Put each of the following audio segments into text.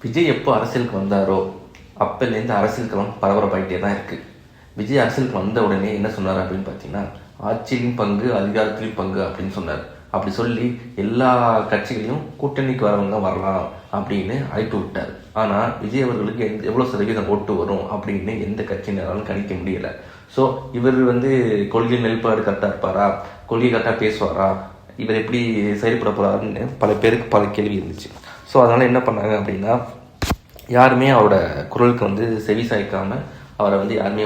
விஜய் எப்போ அரசியலுக்கு வந்தாரோ அப்போலேருந்து அரசியல் களம் பரபரப்பாகிட்டே தான் இருக்குது. விஜய் அரசியலுக்கு வந்த உடனே என்ன சொன்னார் அப்படின்னு பார்த்தீங்கன்னா, ஆட்சியிலும் பங்கு அதிகாரத்திலையும் பங்கு அப்படின்னு சொன்னார். அப்படி சொல்லி எல்லா கட்சிகளையும் கூட்டணிக்கு வரவங்க வரலாம் அப்படின்னு அழைப்பு விட்டார். ஆனால் விஜய் அவர்களுக்கு எவ்வளோ சதவீதம் ஓட்டு வரும் அப்படின்னு எந்த கட்சியினராலும் கணிக்க முடியலை. ஸோ இவர் கொள்கை நிலைப்பாடு கரெக்டாக இருப்பாரா, கொள்கை கரெக்டாக பேசுவாரா, இவர் எப்படி செயல்பட போகிறாருன்னு பல பேருக்கு பல கேள்வி இருந்துச்சு. ஸோ அதனால் என்ன பண்ணாங்க அப்படின்னா, யாருமே அவரோட குரலுக்கு செவி சாய்க்காமல் அவரை யாருமே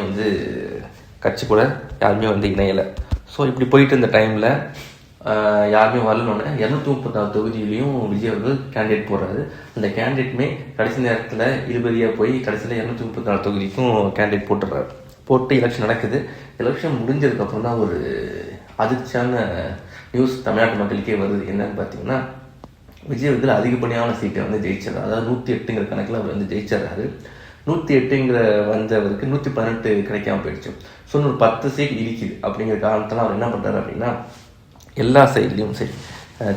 கட்சி கூட யாருமே இணையலை. ஸோ இப்படி போயிட்டு இருந்த டைமில் யாருமே வரலன்னு 234 தொகுதியிலையும் விஜய் அவர்கள் கேண்டிடேட் போடுறாரு. அந்த கேண்டிடேட்டுமே கடைசி நேரத்தில் இழுபறியாக போய் கடைசியில் 234 தொகுதிக்கும் கேண்டிடேட் போட்டு எலெக்ஷன் நடக்குது. எலெக்ஷன் முடிஞ்சதுக்கப்புறம் தான் ஒரு அதிர்ச்சியான நியூஸ் தமிழ்நாட்டு மக்களுக்கே வருது. என்னன்னு பார்த்தீங்கன்னா, விஜய் அவர்கள் அதிகப்படியான சீட்டை ஜெயிச்சிடறாரு. அதாவது 108ங்கிற கணக்கில் அவர் ஜெயிச்சிடறாரு. 108ங்கிற வந்தவருக்கு 118 கிடைக்காம போயிடுச்சு. ஸோ ஒரு 10 சீட் இடிக்குது. அப்படிங்கிற காரணத்தில் அவர் என்ன பண்ணுறாரு அப்படின்னா, எல்லா சைட்லேயும் சரி,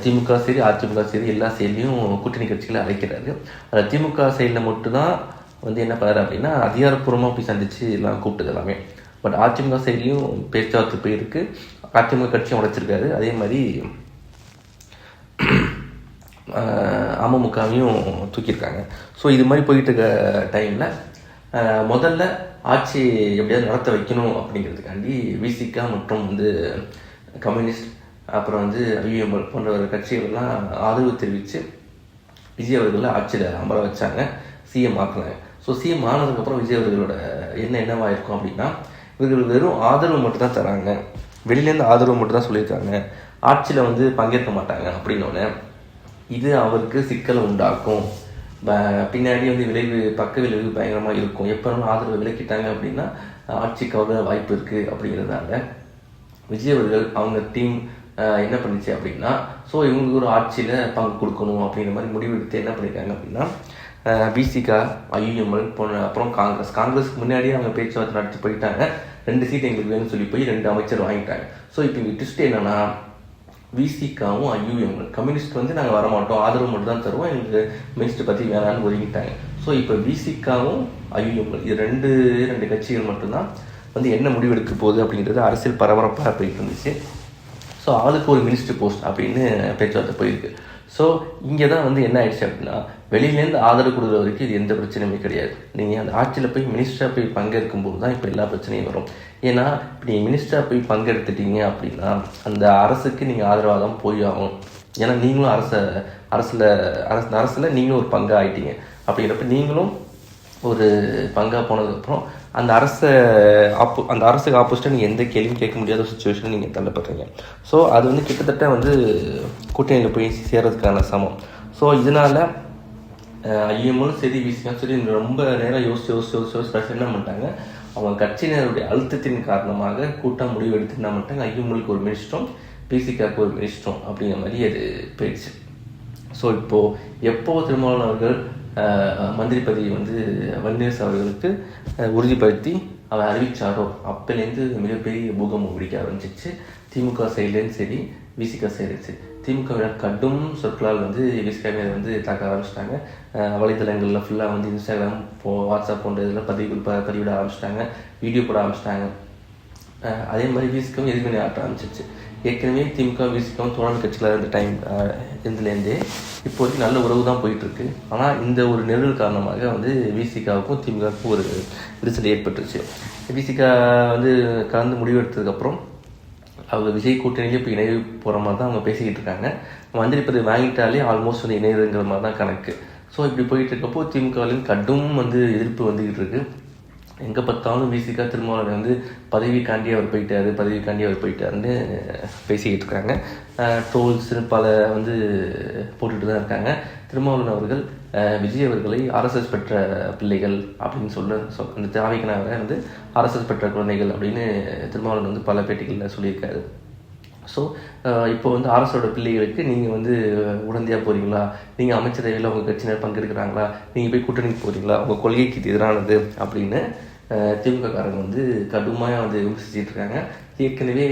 திமுக சரி அதிமுக சரி எல்லா சைட்லேயும் கூட்டணி கட்சிகளை அழைக்கிறாரு. அதில் திமுக சைடில் மட்டும்தான் என்ன பண்ணுறாரு அப்படின்னா, அதிகாரப்பூர்வமாக போய் சந்தித்து எல்லாம் கூப்பிட்டது எல்லாமே. பட் அதிமுக சைட்லேயும் பேச்சுவார்த்தை போயிருக்கு. அதிமுக கட்சியும் உடைச்சிருக்காரு. அதே மாதிரி அமமுகவையும் தூக்கியிருக்காங்க. ஸோ இது மாதிரி போயிட்டு இருக்க டைமில் முதல்ல ஆட்சி எப்படியாவது நடத்த வைக்கணும் அப்படிங்கிறதுக்காண்டி விசிகா மற்றும் கம்யூனிஸ்ட் அப்புறம் ஐயுஎம்எல் போன்ற கட்சிகள்லாம் ஆதரவு தெரிவித்து விஜய் அவர்களை ஆட்சியில் அமர வச்சாங்க, சிஎம் ஆக்குனாங்க. ஸோ சிஎம் ஆனதுக்கப்புறம் விஜய் அவர்களோட என்னவாக இருக்கும் அப்படின்னா, இவர்கள் வெறும் ஆதரவு மட்டும் தான் தராங்க, வெளியிலேருந்து ஆதரவு மட்டும் தான் சொல்லியிருக்காங்க, ஆட்சியில் பங்கேற்க மாட்டாங்க அப்படின்னோடனே இது அவருக்கு சிக்கலை உண்டாக்கும். பின்னாடி பக்க விளைவு பயங்கரமாக இருக்கும். எப்போ ஆதரவு விலக்கிட்டாங்க அப்படின்னா ஆட்சிக்கு அவ்வளோ வாய்ப்பு இருக்குது. அப்படிங்கிறதுனால விஜய் அவர்கள் அவங்க டீம் என்ன பண்ணிச்சு அப்படின்னா, ஸோ இவங்களுக்கு ஒரு ஆட்சியில் பங்கு கொடுக்கணும் அப்படிங்கிற மாதிரி முடிவெடுத்து என்ன பண்ணியிருக்காங்க அப்படின்னா, விசிகா ஐயுஎம்எல் அப்புறம் காங்கிரஸ்க்கு முன்னாடியே அவங்க பேச்சுவார்த்தை நடத்தி போயிட்டாங்க. 2 சீட் எங்களுக்கு வேணும்னு சொல்லி போய் 2 அமைச்சர் வாங்கிட்டாங்க. ஸோ இப்போ இங்கே ட்விஸ்ட் என்னன்னா, விசிகாவும் ஐயுஎம்எல் கம்யூனிஸ்ட் நாங்கள் வரமாட்டோம், ஆதரவு மட்டும் தான் தருவோம், எங்களுக்கு மினிஸ்டர் பற்றி வேணான்னு ஒதுங்கிட்டாங்க. ஸோ இப்போ விசிகாவும் ஐயுஎம்எல் இது ரெண்டு கட்சிகள் மட்டும்தான் என்ன முடிவெடுக்க போகுது அப்படிங்கிறது அரசியல் பரபரப்பாக போயிட்டு இருந்துச்சு. ஸோ ஆளுக்கு ஒரு மினிஸ்டர் போஸ்ட் அப்படின்னு பேச்சுவார்த்தை போயிருக்கு. ஸோ இங்கே தான் என்ன ஆயிடுச்சு அப்படின்னா, வெளியிலேருந்து ஆதரவு கொடுக்குற வரைக்கும் இது எந்த பிரச்சனையுமே கிடையாது. நீங்கள் அந்த ஆட்சியில் போய் மினிஸ்டராக போய் பங்கெடுக்கும் போது தான் இப்போ எல்லா பிரச்சனையும் வரும். ஏன்னா இப்போ நீங்கள் மினிஸ்டராக போய் பங்கெடுத்துட்டீங்க அப்படின்னா அந்த அரசுக்கு நீங்கள் ஆதரவாக தான் போய் ஆகும். ஏன்னா நீங்களும் அரசில் நீங்களும் ஒரு பங்காக ஆகிட்டீங்க. அப்படிங்கிறப்ப நீங்களும் ஒரு பங்காக போனதுக்கப்புறம் அந்த அரசுக்கு ஆப்போசிட்டாக நீங்கள் எந்த கேள்வியும் கேட்க முடியாத ஒரு சுச்சுவேஷனில் நீங்கள் தள்ளப்படுறீங்க. ஸோ அது கிட்டத்தட்ட கூட்டணியில் போய் சேர்றதுக்கான சமம். ஸோ இதனால் ஐஎம்எலும் சரி விசியும் சரி ரொம்ப நேரம் யோசிச்சு என்ன பண்ணிட்டாங்க, அவங்க கட்சியினருடைய அழுத்தத்தின் காரணமாக கூட்டம் முடிவு எடுத்து என்ன பண்ணிட்டாங்க, ஐஎம்எலுக்கு ஒரு மினிஸ்டரும் பிசிகாவுக்கு ஒரு மினிஸ்டரும் அப்படிங்கிற மாதிரி அது போயிடுச்சு. ஸோ இப்போது எப்போ திருமாவளவன் அவர்கள் மந்திரி பதவி வன்னியரசு அவர்களுக்கு உறுதிப்படுத்தி அவர் அறிவித்தாரோ அப்போலேருந்து மிகப்பெரிய பூகம்பம் பிடிக்க ஆரம்பிச்சிச்சு. திமுக சைட்லேருந்து சரி விசிகா சைட்லேருந்து சரி திமுகவினர் கடும் சொற்களால் விசிகாவை தாக்க ஆரம்பிச்சிட்டாங்க. வலைத்தளங்களில் ஃபுல்லாக இன்ஸ்டாகிராம் வாட்ஸ்அப் போன்ற இதில் பதிவிட ஆரம்பிச்சிட்டாங்க, வீடியோ போட ஆரம்பிச்சிட்டாங்க. அதே மாதிரி விசிகாவும் எதிர்கணி ஆட்ட ஆரம்பிச்சிச்சு. ஏற்கனவே திமுக விசிகாவும் தோழமை கட்சியில் இருந்த இதுலேருந்தே இப்போதைக்கு நல்ல உறவு தான் போயிட்டுருக்கு. ஆனால் இந்த ஒரு நெருடல் காரணமாக விசிகாவுக்கும் திமுகவுக்கும் ஒரு விரிசல் ஏற்பட்டுருச்சு. விசிகா கலந்து முடிவெடுத்ததுக்கப்புறம் அவங்க விஜய் கூட்டணியிலே இப்போ இணைய போகிற மாதிரி தான் அவங்க பேசிக்கிட்டு இருக்காங்க. மந்திரி பதவி வாங்கிட்டாலே ஆல்மோஸ்ட் இணையதுங்கிற மாதிரி தான் கணக்கு. ஸோ இப்படி போயிட்டு இருக்கப்போ திமுகவிலும் கடும் எதிர்ப்பு வந்துக்கிட்டு இருக்கு. எங்கே பார்த்தாலும் விசிகா திருமாவளவன் பதவிக்காண்டி அவர் போயிட்டாருன்னு பேசிக்கிட்டு இருக்காங்க. ட்ரோல்ஸ் பல போட்டுட்டு தான் இருக்காங்க. திருமாவளவன் அவர்கள் விஜய் அவர்களை ஆர்எஸ்எஸ் பெற்ற பிள்ளைகள் அப்படின்னு அந்த திராவிகனாக ஆர்எஸ்எஸ் பெற்ற குழந்தைகள் அப்படின்னு திருமாவளவன் பல பேட்டிகளில் சொல்லியிருக்காரு. ஸோ இப்போ அரசோட பிள்ளைகளுக்கு நீங்கள் உடந்தையாக போகிறீங்களா, நீங்கள் அமைச்சரவையில் உங்கள் கட்சியினர் பங்கெடுக்கிறாங்களா, நீங்கள் போய் கூட்டணிக்கு போகிறீங்களா, உங்கள் கொள்கைக்கு எதிரானது அப்படின்னு திமுக காரங்க கடுமையாக விமர்சிச்சுட்டு இருக்காங்க. ஏற்கனவே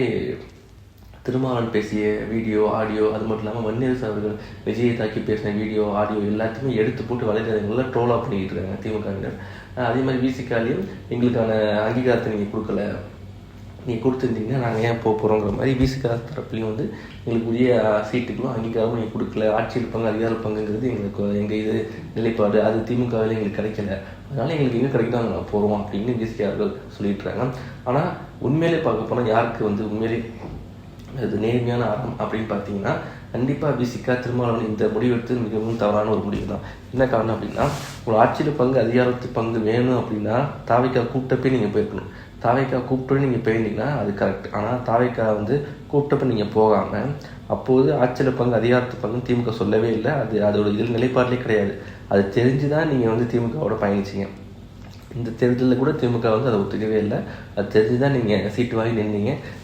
திருமாவளவன் பேசிய வீடியோ ஆடியோ அது மட்டும் இல்லாமல் வன்னியரசு அவர்கள் விஜயை தாக்கி பேசின வீடியோ ஆடியோ எல்லாத்தையுமே எடுத்து போட்டு வலைதளங்களில் ட்ரோலாக பண்ணிக்கிட்டு இருக்காங்க திமுகவினர். அதே மாதிரி விசிகாலையும் எங்களுக்கான அங்கீகாரத்தை நீங்கள் கொடுக்கல, நீங்கள் கொடுத்துருந்தீங்கன்னா நாங்கள் ஏன் போகிறோங்கிற மாதிரி விசிகா தரப்புலையும் வந்து எங்களுக்கு உரிய சீட்டுகளும் அங்கீகாரமும் நீங்கள் கொடுக்கல, ஆட்சி இருப்பாங்க அதிகார பங்குங்கிறது எங்கள் இது நிலைப்பாடு, அது திமுகவில் எங்களுக்கு கிடைக்கல, அதனால் எங்களுக்கு எங்கே கிடைக்குதோ அங்கே நான் போகிறோம் அப்படின்னு விசிகார்கள் சொல்லிட்டுருக்காங்க. ஆனால் உண்மையிலே பார்க்க போனால் யாருக்கு வந்து உண்மையிலே அது நேர்மையான ஆர்வம் அப்படின்னு பார்த்தீங்கன்னா கண்டிப்பாக விசிகா திருமாவளவன் இந்த முடிவெடுத்து மிகவும் தவறான ஒரு முடிவு தான். என்ன காரணம் அப்படின்னா, உங்கள் ஆட்சியில் பங்கு அதிகாரத்து பங்கு வேணும் அப்படின்னா தாவைக்கா கூப்பிட்டப்பே நீங்கள் போயிருக்கணும். தாவைக்கா கூப்பிட்டு நீங்கள் போயிருந்தீங்கன்னா அது கரெக்ட். ஆனால் தாவைக்கா வந்து கூப்பிட்டப்ப நீங்கள் போகாமல் அப்போது ஆட்சியில் பங்கு அதிகாரத்து பங்கு திமுக சொல்லவே இல்லை. அதோட இதில் நிலைப்பாட்டிலே கிடையாது. அது தெரிஞ்சு தான் நீங்கள் வந்து திமுகவோட பயணிச்சிங்க. இந்த தேர்தலில் கூட திமுக வந்து அதை ஒத்துக்கவே இல்லை. அது தெரிஞ்சு தான் நீங்கள் சீட்டு வாங்கி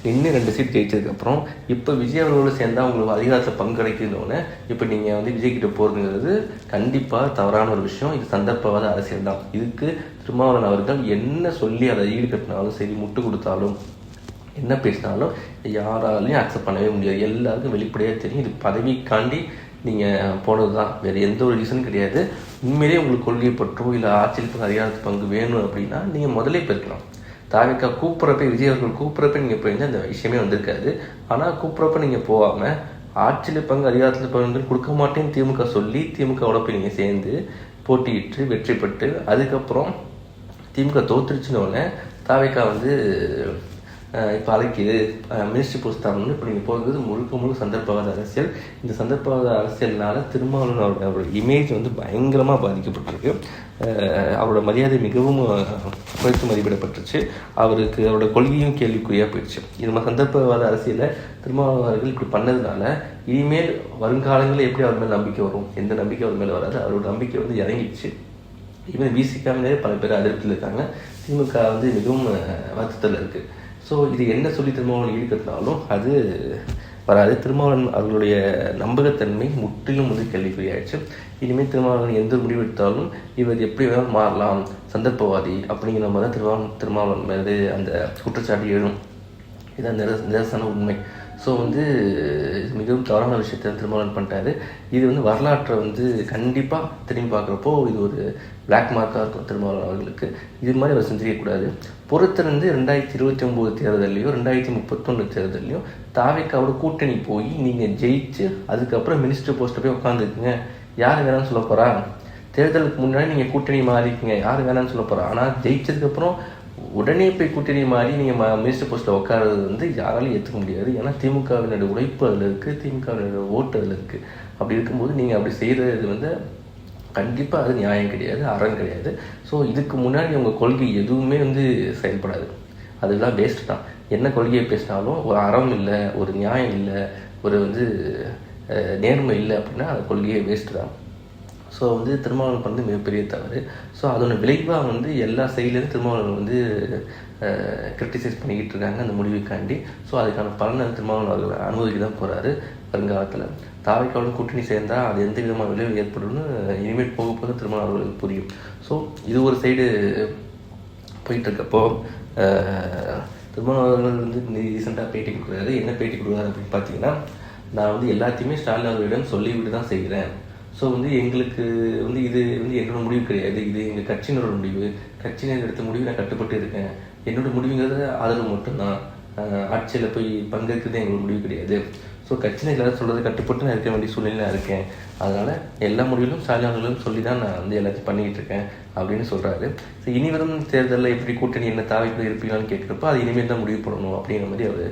நின்று 2 சீட் ஜெயிச்சதுக்கப்புறம் இப்போ விஜய் அவர்களோடு சேர்ந்தால் உங்களுக்கு அதிகாரத்தில் பங்கு கிடைக்கணுன்னு இப்போ நீங்கள் வந்து விஜய்கிட்ட போகிறதுங்கிறது கண்டிப்பாக தவறான ஒரு விஷயம். இது சந்தர்ப்பவாத அரசியல் தான். இதுக்கு திருமாவளவன் அவர்கள் என்ன சொல்லி அதை ஈடுகட்டினாலும் சரி, முட்டு கொடுத்தாலும் என்ன பேசினாலும் யாராலையும் அக்செப்ட் பண்ணவே முடியாது. எல்லாருக்கும் வெளிப்படையாக தெரியும் இது பதவிக்காண்டி நீங்கள் போனது தான், வேறு எந்த ஒரு ரீசனும் கிடையாது. உண்மையிலேயே உங்களுக்கு கொள்கை பற்றோ இல்லை ஆட்சியில் பங்கு அதிகாரத்து பங்கு வேணும் அப்படின்னா நீங்கள் முதலே போயிருக்கலாம். தாவிக்கா கூப்பிட்றப்ப, விஜய் அவர்கள் கூப்பிட்றப்ப நீங்கள் போயிருந்தால் அந்த விஷயமே வந்திருக்காது. ஆனால் கூப்பிட்றப்ப நீங்கள் போகாமல் ஆட்சியில் பங்கு அதிகாரத்தில் பங்கு கொடுக்க மாட்டேன்னு திமுக சொல்லி திமுகவோட போய் நீங்கள் சேர்ந்து போட்டியிட்டு வெற்றி பெற்று அதுக்கப்புறம் திமுக தோற்றுச்சுன்னொடனே தாவிக்கா வந்து இப்போ அழைக்கிது மினிஸ்ட்ரி போஸ்ட் தரணும்னு இப்போ நீங்கள் போகிறது முழுக்க சந்தர்ப்பவாத அரசியல். இந்த சந்தர்ப்பவாத அரசியல்னால திருமாவளவன் அவரோட இமேஜ் வந்து பயங்கரமாக பாதிக்கப்பட்டிருக்கு. அவரோட மரியாதை மிகவும் குறைத்து மதிப்பிடப்பட்டுருச்சு. அவரோட கொள்கையும் கேள்விக்குறியாக போயிடுச்சு. இது மாதிரி சந்தர்ப்பவாத அரசியலை திருமாவளவர்கள் இப்படி பண்ணதுனால இனிமேல் வருங்காலங்களில் எப்படி அவர் மேலே நம்பிக்கை வரும்? எந்த நம்பிக்கை அவர் மேலே வராது. அவரோட நம்பிக்கை வந்து இறங்கிடுச்சு. இவன் விசிகாவினரே பல பேர் அதிருப்தியில் இருக்காங்க. திமுக வந்து மிகவும் வருத்தத்தில் இருக்குது. ஸோ இது என்ன சொல்லி திருமாவளவன் ஈடுகட்டினாலும் அது வராது. திருமாவளவன் அவர்களுடைய நம்பகத்தன்மை முற்றிலும் வந்து கேள்விக்குறியாயிடுச்சு. இனிமேல் திருமாவளவன் எந்த முடிவு எடுத்தாலும் இவர் எப்படி வேணாலும் மாறலாம், சந்தர்ப்பவாதி அப்படிங்கிற மாதிரி தான் திருமாவளவன் மேலே அந்த குற்றச்சாட்டு எழும். இதுதான் நிதர்சன உண்மை. ஸோ வந்து மிகவும் தவறான விஷயத்தை திருமாவளவன் பண்ணிட்டாரு. இது வந்து வரலாற்றை வந்து கண்டிப்பாக திரும்பி பார்க்குறப்போ இது ஒரு பிளாக் மார்க்காக இருக்கும் திருமாவளவன் அவர்களுக்கு. இது மாதிரி அவர் செஞ்சிக்கக்கூடாது. பொறுத்திருந்து 2029 தேர்தலையோ 2031 தேர்தலையோ தாவேக்காவோட கூட்டணி போய் நீங்கள் ஜெயிச்சு அதுக்கப்புறம் மினிஸ்டர் போஸ்ட்டை போய் உட்காந்துக்குங்க. யார் வேணாம்னு சொல்ல போகிறா? தேர்தலுக்கு முன்னாடி நீங்கள் கூட்டணி மாறிக்குங்க, யார் வேணாம்னு சொல்ல போகிறா? ஆனால் ஜெயிச்சதுக்கப்புறம் உடனே போய் கூட்டணி மாறி நீங்கள் மினிஸ்டர் போஸ்ட்டில் உட்காரது வந்து யாராலையும் ஏற்றுக்க முடியாது. ஏன்னா திமுகவினோட உழைப்பு அதில் இருக்குது, திமுகவினோட ஓட்டு அதில் இருக்குது. அப்படி இருக்கும்போது நீங்கள் அப்படி செய்கிறது வந்து கண்டிப்பாக அது நியாயம் கிடையாது, அறம் கிடையாது. ஸோ இதுக்கு முன்னாடி உங்கள் கொள்கை எதுவுமே வந்து செயல்படாது. அதெல்லாம் வேஸ்ட் தான். என்ன கொள்கையை பேசினாலும் ஒரு அறம் இல்லை, ஒரு நியாயம் இல்லை, ஒரு வந்து நேர்மை இல்லை அப்படின்னா அந்த கொள்கையே வேஸ்ட்டு தான். ஸோ வந்து திருமாவளவன் வந்து மிகப்பெரிய தவறு. ஸோ அதோட விளைவாக வந்து எல்லா சைட்லேருந்து திருமாவளவன் வந்து கிரிட்டிசைஸ் பண்ணிக்கிட்டு இருக்காங்க அந்த முடிவுக்காண்டி. ஸோ அதுக்கான பலனை திருமாவளவன் அவர்கள் அனுமதிக்க தான் போகிறாரு வருங்காலத்தில். தாவைக்காவுடன் கூட்டணி சேர்ந்தால் அது எந்த விதமான விளைவு ஏற்படும்னு இனிமேல் போக போக திருமாவளவன் அவர்களுக்கு புரியும். ஸோ இது ஒரு சைடு போயிட்டுருக்கப்போ திருமாவளவன் அவர்கள் வந்து ரீசெண்டாக பேட்டி கொடுக்குறாரு. என்ன பேட்டி கொடுக்குறாரு அப்படின்னு பார்த்தீங்கன்னா, நான் வந்து எல்லாத்தையுமே ஸ்டாலின் அவர்களிடம் சொல்லிவிட்டு தான் செய்கிறேன். ஸோ வந்து எங்களுக்கு வந்து இது வந்து என்னோட முடிவு கிடையாது, இது எங்கள் கட்சியினோட முடிவு, கட்சியினர் எடுத்த முடிவு நான் கட்டுப்பட்டு இருக்கேன், என்னோட முடிவுங்கிறது ஆதரவு மட்டும்தான், ஆட்சியில் போய் பங்கேற்கிறது எங்களோட முடிவு கிடையாது. ஸோ கட்சியினர் எல்லாரும் சொல்கிறது கட்டுப்பட்டு நான் இருக்க வேண்டிய சூழ்நிலை இருக்கேன். அதனால் எல்லா முடிவிலும் ஸ்டாலின் அவர்களும் சொல்லி தான் நான் வந்து எல்லாத்தையும் பண்ணிக்கிட்டு இருக்கேன் அப்படின்னு சொல்கிறாரு. ஸோ இனி வரும் தேர்தலில் எப்படி கூட்டணி என்ன தாவிக்கு இருப்பீங்களான்னு கேட்குறப்போ அது இனிமேல் தான் முடிவு பண்ணணும் அப்படிங்கிற மாதிரி அவர்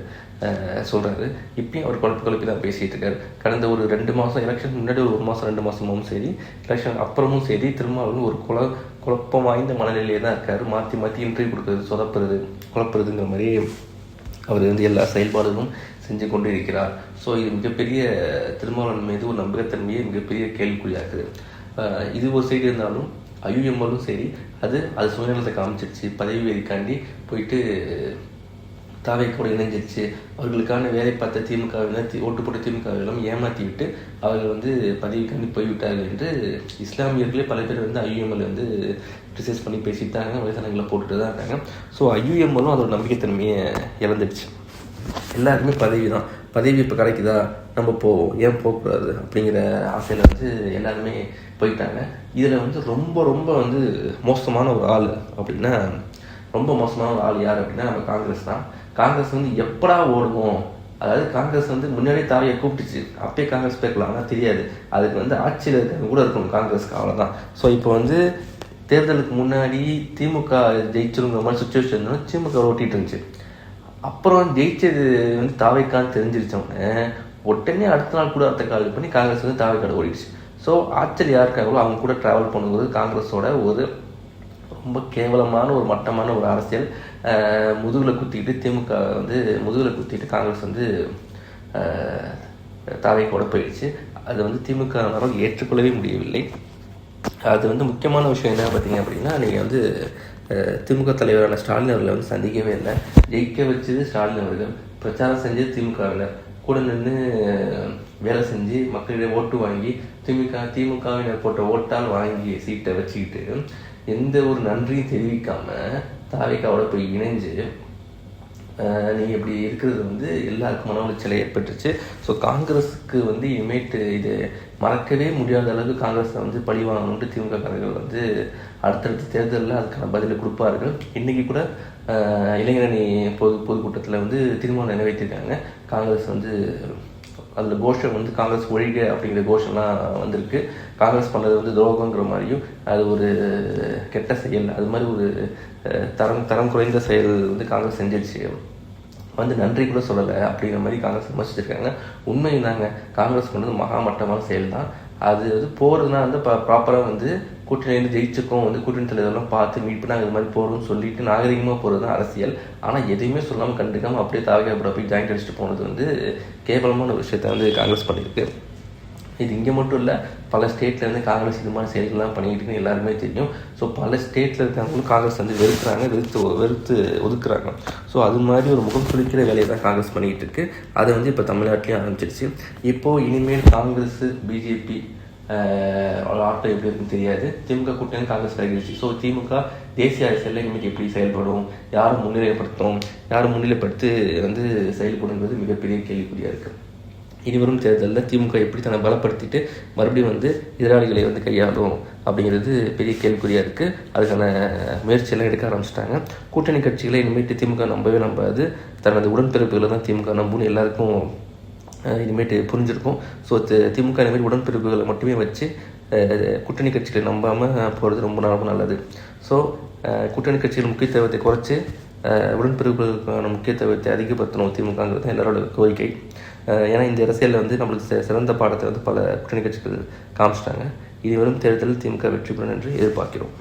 சொல்கிறாரு. இப்பயும் அவர் குழப்பி தான் பேசிகிட்டு இருக்காரு. கடந்த ஒரு 2 மாதம் எலெக்ஷன் முன்னாடி ஒரு 1 மாதம் 2 மாதமும் சரி, எலெக்ஷன் அப்புறமும் சரி, திருமாவளவன் ஒரு குழப்பம் வாய்ந்த மனநிலையே தான் இருக்கார். மாற்றி இன்டர்வியூ கொடுக்குறது, சொதப்புறது, குழப்புறதுங்கிற மாதிரியே அவர் வந்து எல்லா செயல்பாடுகளும் செஞ்சு கொண்டு இருக்கிறார். ஸோ இது மிகப்பெரிய திருமாவளவன் மீது ஒரு நம்பகத்தன்மையை மிகப்பெரிய கேள்விக்குறியாக்குது. இது ஒரு சைடு இருந்தாலும் ஐயுஎம்எல்லும் சரி அது சுயநலத்தை காமிச்சிருச்சு. பதவி வேதிக்காண்டி போயிட்டு தாவைக்கோட இணைஞ்சிருச்சு. அவர்களுக்கான வேலை பார்த்த திமுகவினர் ஓட்டு போட்ட திமுகவிலும் ஏமாற்றி விட்டு அவர்கள் வந்து பதவிக்காண்டி போய்விட்டார்கள் என்று இஸ்லாமியர்களே பல பேர் வந்து ஐயுஎம்எல் வந்து கிரிட்டிசைஸ் பண்ணி பேசிட்டாங்க, வலைதளங்களில் போட்டுட்டு தான் இருக்காங்க. ஸோ ஐயுஎம்எல்லும் அதோட நம்பிக்கைத்தன்மையை இழந்துடுச்சு. எல்லாருக்குமே பதவி தான். பதவி இப்போ கிடைக்குதா, நம்ம போவோம், ஏன் போகக்கூடாது அப்படிங்கிற ஆசையில் வந்து எல்லாருமே போயிட்டாங்க. இதில் வந்து ரொம்ப ரொம்ப வந்து மோசமான ஒரு ஆள் அப்படின்னா, ரொம்ப மோசமான ஒரு ஆள் யார் அப்படின்னா நம்ம காங்கிரஸ் தான். காங்கிரஸ் வந்து எப்படா ஓடுவோம், அதாவது காங்கிரஸ் வந்து முன்னாடியே தாவையை கூப்பிட்டுச்சு, அப்பயே காங்கிரஸ் போய்க்கலாம், ஆனால் தெரியாது, அதுக்கு வந்து ஆட்சியில் இருக்கிறது கூட இருக்கணும் காங்கிரஸ்க்கு, அவ்வளோதான். ஸோ இப்போ வந்து தேர்தலுக்கு முன்னாடி திமுக ஜெயிச்சிருங்கிற மாதிரி சுச்சுவேஷன் இருந்தாலும் திமுக ஓட்டிகிட்டு இருந்துச்சு. அப்புறம் ஜெயிச்சது வந்து தாவைக்கான்னு தெரிஞ்சிருச்சவங்க உடனே அடுத்த நாள் கூட அடுத்த கால் பண்ணி காங்கிரஸ் வந்து தாவைக்காடு ஓடிடுச்சு. ஸோ ஆட்சியில் யார் இருக்காங்களோ அவங்க கூட ட்ராவல் பண்ணும்போது காங்கிரஸோட ஒரு ரொம்ப கேவலமான ஒரு மட்டமான ஒரு அரசியல் முதுகில் குத்திக்கிட்டு திமுக வந்து முதுகில் குத்திட்டு காங்கிரஸ் வந்து தாவைக்கோட போயிடுச்சு. அது வந்து திமுகனாலும் ஏற்றுக்கொள்ளவே முடியவில்லை. அது வந்து முக்கியமான விஷயம் என்ன பார்த்தீங்க அப்படின்னா, நீங்கள் வந்து திமுக தலைவரான ஸ்டாலின் அவர்களை வந்து சந்திக்கவே இல்லை. ஜெயிக்க வச்சது ஸ்டாலின் அவர்கள், பிரச்சாரம் செஞ்சது திமுகவில், கூட நின்று வேலை செஞ்சு மக்களிடம் ஓட்டு வாங்கி திமுகவினர் போட்ட ஓட்டால் வாங்கி சீட்டை வச்சுக்கிட்டு எந்த ஒரு நன்றியும் தெரிவிக்காமல் தாவேக்காவோட போய் இணைஞ்சு நீங்கள் இப்படி இருக்கிறது வந்து எல்லாருக்கும் மன உளைச்சலை ஏற்பட்டுருச்சு. ஸோ காங்கிரஸுக்கு வந்து இனிமேட்டு இது மறக்கவே முடியாத அளவுக்கு காங்கிரஸை வந்து பழி வாங்கணுன்ட்டு திமுககாரர்கள் வந்து அடுத்தடுத்த தேர்தலில் அதுக்கான பதிலை கொடுப்பார்கள். இன்றைக்கி கூட இளைஞரணி பொதுக்கூட்டத்தில் வந்து தீர்மானம் நிறைவேற்றிருக்காங்க. காங்கிரஸ் வந்து அதில் கோஷம் வந்து காங்கிரஸ் ஒழிக அப்படிங்கிற கோஷம்லாம் வந்திருக்கு. காங்கிரஸ் பண்ணது வந்து துரோகங்கிற மாதிரியும், அது ஒரு கெட்ட செயல், அது மாதிரி ஒரு தரம் குறைந்த செயல் வந்து காங்கிரஸ் செஞ்சிருச்சு, வந்து நன்றி கூட சொல்லலை அப்படிங்கிற மாதிரி காங்கிரஸ் விமர்சிச்சிருக்காங்க. உண்மை தாங்க, காங்கிரஸ் பண்ணது மகாமட்டமான செயல் தான். அது வந்து போகிறதுனா வந்து ப்ராப்பராக வந்து கூட்டணியிலேருந்து ஜெயிச்சுக்கும் வந்து கூட்டணி தலைவரெல்லாம் பார்த்து மீட் பண்ணி அது மாதிரி போகிறோம்னு சொல்லிட்டு நாகரிகமாக போகிறது தான் அரசியல். ஆனால் எதையுமே சொல்லாமல் கண்டுக்காமல் அப்படியே தாவைக்கப்பட போய் ஜாயிண்ட் அடிச்சுட்டு போனது வந்து கேவலமான ஒரு விஷயத்த வந்து காங்கிரஸ் பண்ணியிருக்கு. இது இங்கே மட்டும் இல்லை, பல ஸ்டேட்லேருந்து காங்கிரஸ் இது மாதிரி செயல்கள்லாம் பண்ணிக்கிட்டு இருக்குன்னு எல்லாருமே தெரியும். ஸோ பல ஸ்டேட்டில் இருக்கிறவங்களும் காங்கிரஸ் வந்து வெறுத்து ஒதுக்குறாங்க. ஸோ அது மாதிரி ஒரு முகம் சுளிக்கிற வேலையை தான் காங்கிரஸ் பண்ணிக்கிட்டு இருக்கு. அதை வந்து இப்போ தமிழ்நாட்டிலையும் ஆரம்பிச்சிருச்சு. இப்போது இனிமேல் காங்கிரஸ் பிஜேபி ஆட்டம் எப்படி இருக்குன்னு தெரியாது. திமுக கூட்டணி காங்கிரஸ் விலகிடுச்சு. ஸோ திமுக தேசிய அரசியலில் இனிமேல் எப்படி செயல்படும், யாரும் முன்னிலைப்படுத்தி வந்து செயல்படுங்கிறது மிகப்பெரிய கேள்விக்குறியாக இருக்குது. இனிவரும் தேர்தலில் திமுக எப்படி தன்னை பலப்படுத்திட்டு மறுபடியும் வந்து எதிராளிகளை வந்து கையாளும் அப்படிங்கிறது பெரிய கேள்விக்குறியாக இருக்குது. அதுக்கான முயற்சியெல்லாம் எடுக்க ஆரம்பிச்சிட்டாங்க. கூட்டணி கட்சிகளை இனிமேட்டு திமுக நம்பாது, தனது உடன்பிறப்புகளை தான் திமுக நம்புன்னு எல்லாருக்கும் இனிமேட்டு புரிஞ்சிருக்கும். ஸோ திமுக இனிமேல் உடன்பிறப்புகளை மட்டுமே வச்சு கூட்டணி கட்சிகளை நம்பாமல் போகிறது ரொம்ப நல்லது. ஸோ கூட்டணி கட்சிகள் முக்கியத்துவத்தை குறைச்சி உடன்பிறப்புகளுக்கான முக்கியத்துவத்தை அதிகப்படுத்தணும் திமுகங்கிறது எல்லாரோட கோரிக்கை. ஏன்னா இந்த அரசியலில் வந்து நம்மளுக்கு சிறந்த பாடத்தை வந்து பல கூட்டணி கட்சிகள் காமிச்சிட்டாங்க. இனி வரும் தேர்தலில் திமுக வெற்றி பெறும் என்று எதிர்பார்க்கிறோம்.